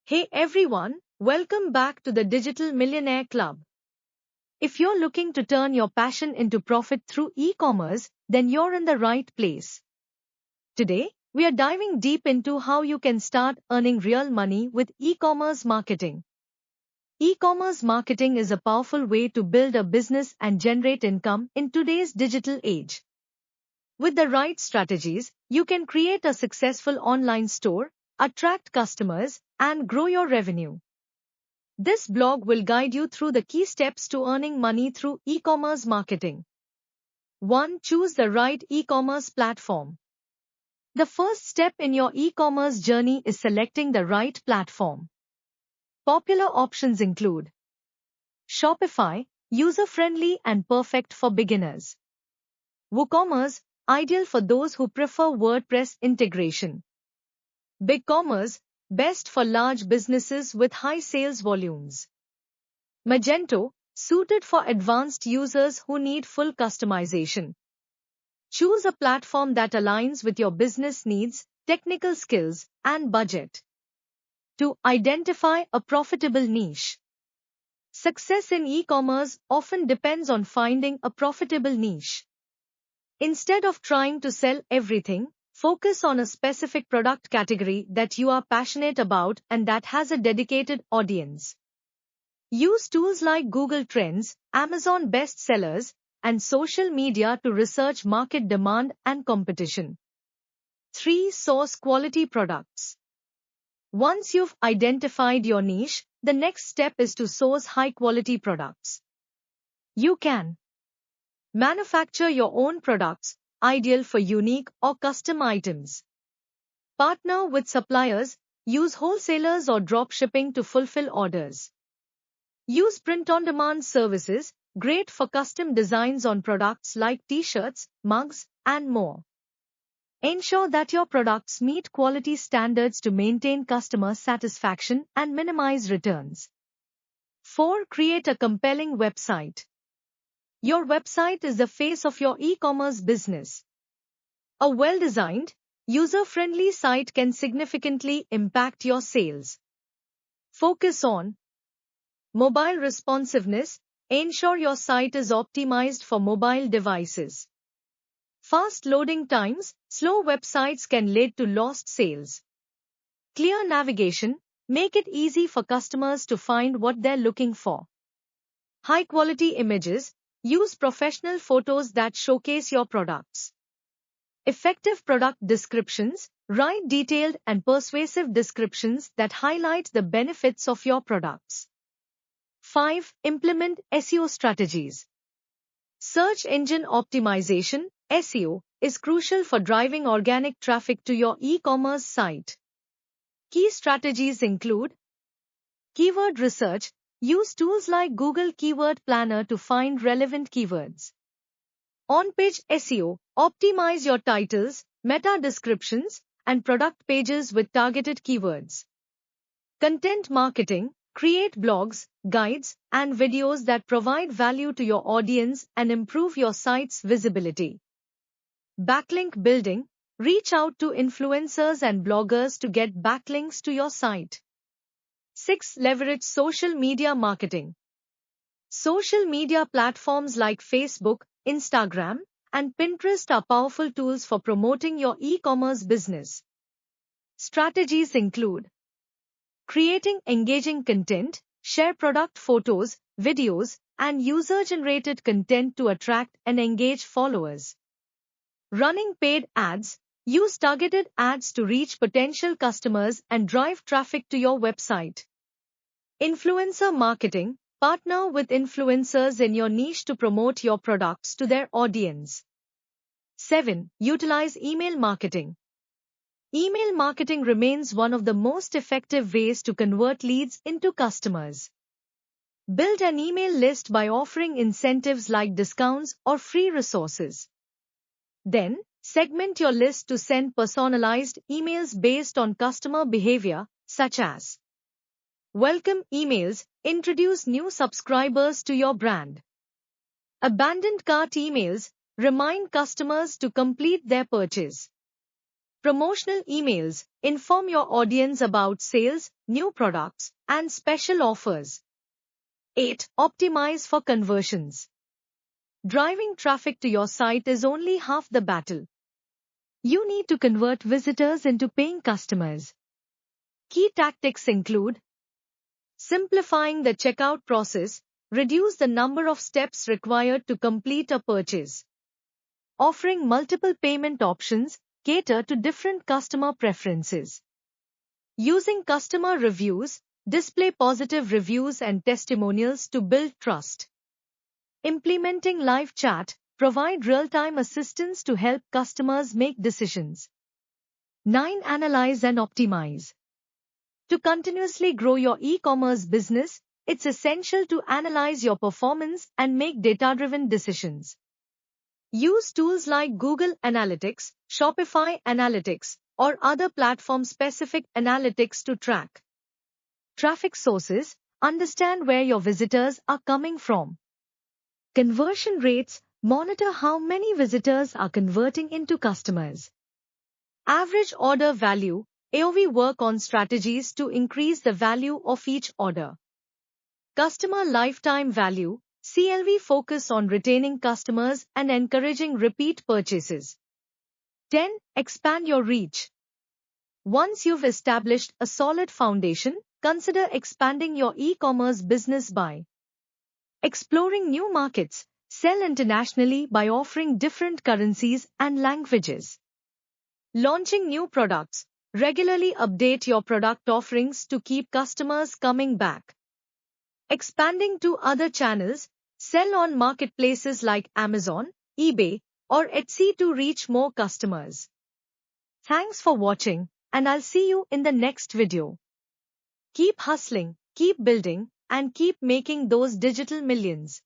Hey everyone, welcome back to the Digital Millionaire Club. If you're looking to turn your passion into profit through e-commerce, then you're in the right place. Today, we are diving deep into how you can start earning real money with e-commerce marketing. E-commerce marketing is a powerful way to build a business and generate income in today's digital age. With the right strategies, you can create a successful online store, attract customers, and grow your revenue. This blog will guide you through the key steps to earning money through e-commerce marketing. 1. Choose the right e-commerce platform. The first step in your e-commerce journey is selecting the right platform. Popular options include Shopify, user-friendly and perfect for beginners. WooCommerce, ideal for those who prefer WordPress integration. BigCommerce, best for large businesses with high sales volumes. Magento, suited for advanced users who need full customization. Choose a platform that aligns with your business needs, technical skills, and budget. 2. Identify a profitable niche. Success in e-commerce often depends on finding a profitable niche. Instead of trying to sell everything, focus on a specific product category that you are passionate about and that has a dedicated audience. Use tools like Google Trends, Amazon bestsellers, and social media to research market demand and competition. 3. Source quality products. Once you've identified your niche, the next step is to source high-quality products. You can manufacture your own products, ideal for unique or custom items. Partner with suppliers, use wholesalers or drop shipping to fulfill orders. Use print-on-demand services, great for custom designs on products like t-shirts, mugs, and more. Ensure that your products meet quality standards to maintain customer satisfaction and minimize returns. 4. Create a compelling website. Your website is the face of your e-commerce business. A well-designed, user-friendly site can significantly impact your sales. Focus on mobile responsiveness. Ensure your site is optimized for mobile devices. Fast loading times, slow websites can lead to lost sales. Clear navigation, make it easy for customers to find what they're looking for. High-quality images, use professional photos that showcase your products. Effective product descriptions, write detailed and persuasive descriptions that highlight the benefits of your products. 5. Implement SEO strategies. Search engine optimization, SEO, is crucial for driving organic traffic to your e-commerce site. Key strategies include keyword research. Use tools like Google Keyword Planner to find relevant keywords. On-page SEO, optimize your titles, meta descriptions, and product pages with targeted keywords. Content marketing, create blogs, guides, and videos that provide value to your audience and improve your site's visibility. Backlink building, reach out to influencers and bloggers to get backlinks to your site. 6. Leverage social media marketing. Social media platforms like Facebook, Instagram, and Pinterest are powerful tools for promoting your e-commerce business. Strategies include creating engaging content, share product photos, videos, and user-generated content to attract and engage followers. Running paid ads, use targeted ads to reach potential customers and drive traffic to your website. Influencer marketing, partner with influencers in your niche to promote your products to their audience. 7. Utilize email marketing. Email marketing remains one of the most effective ways to convert leads into customers. Build an email list by offering incentives like discounts or free resources. Then, segment your list to send personalized emails based on customer behavior, such as welcome emails, introduce new subscribers to your brand. Abandoned cart emails, remind customers to complete their purchase. Promotional emails inform your audience about sales, new products, and special offers. 8. Optimize for conversions. Driving traffic to your site is only half the battle. You need to convert visitors into paying customers. Key tactics include simplifying the checkout process, reduce the number of steps required to complete a purchase. Offering multiple payment options, cater to different customer preferences. Using customer reviews, display positive reviews and testimonials to build trust. Implementing live chat, provide real-time assistance to help customers make decisions. 9. Analyze and optimize. To continuously grow your e-commerce business, it's essential to analyze your performance and make data-driven decisions. Use tools like Google Analytics, Shopify Analytics, or other platform-specific analytics to track traffic sources, understand where your visitors are coming from. Conversion rates, monitor how many visitors are converting into customers. Average order value, AOV work on strategies to increase the value of each order. Customer lifetime value, CLV focus on retaining customers and encouraging repeat purchases. 10. Expand your reach. Once you've established a solid foundation, consider expanding your e-commerce business by exploring new markets, sell internationally by offering different currencies and languages. Launching new products, regularly update your product offerings to keep customers coming back. Expanding to other channels, sell on marketplaces like Amazon, eBay, or Etsy to reach more customers. Thanks for watching, and I'll see you in the next video. Keep hustling, keep building, and keep making those digital millions.